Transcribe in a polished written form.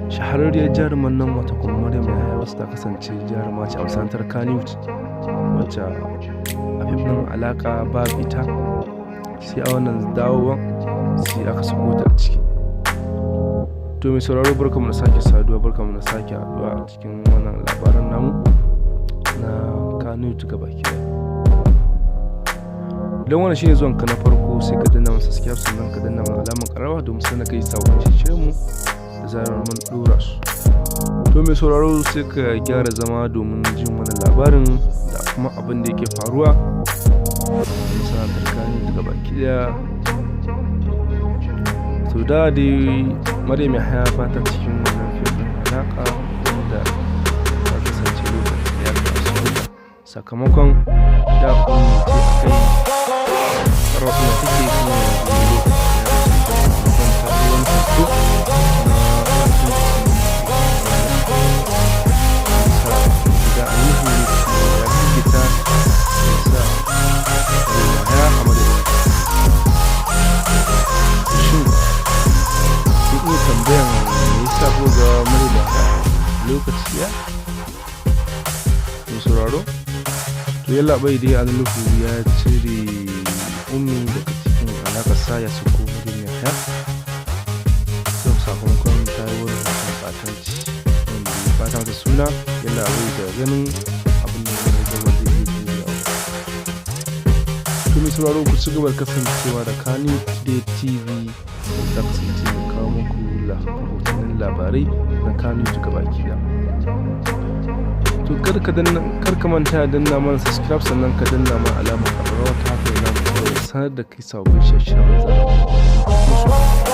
shahararriyar jaruman nan wata kuma Maryam Yahaya wasu ta kasance jaruma ce a masana'antar Kannywood wacce a fim ɗin alaƙa babu ita, sai a wannan dawowan sai aka sako ta a ciki. To mai sauraro barkamu da sake saduwa, barkamu da sake haɗuwa a cikin wannan labaran namu na Kannywood gabaki ɗaya. Idan wannan shine zuwanka na farko sai ka danna mana subscribe sannan ka danna mana alamar ƙararrawa domin sanar kai sabon shirye-shiryenmu da zarar mun ɗora su. To mai sauraro sai ka gyara zama domin jin wannan labarin da kuma abin da yake faruwa a masana'antar Kannywood gabaki ɗaya. To da dai Maryam Yahaya ba ta cikin wannan fim ɗin alaƙa da ta kasance lokacin da ya kasance sakamakon da kuma ce a kai rahoton da take kuma lokacin da ya kasance da ainihin ya firgita ya sa Yahaya a madadin. Shin kun iya tambayan me yasa ko ga Maryam Yahaya lokaci ya? Mai sauraro? To yallaɓai dai Alinuhu ya cire Ummi daga cikin alaƙarsa ya sako Maryam Yahaya sau sakamakon ta yi wani ɓatanci wanda ya ɓata mata suna, yallaɓai da ganin abin da ya zama zai iya juyawa. To mai sauraro ku ci gaba da kasancewa da Kannywood Today TV da kasance da kawo muku rahotannin labarai na Kannywood gabaki ɗaya. To kar ka manta danna mana subscribe sannan ka danna mana alamar ƙararrawa ta haka yana sanar da kai sabbin shirye-shiryen da za mu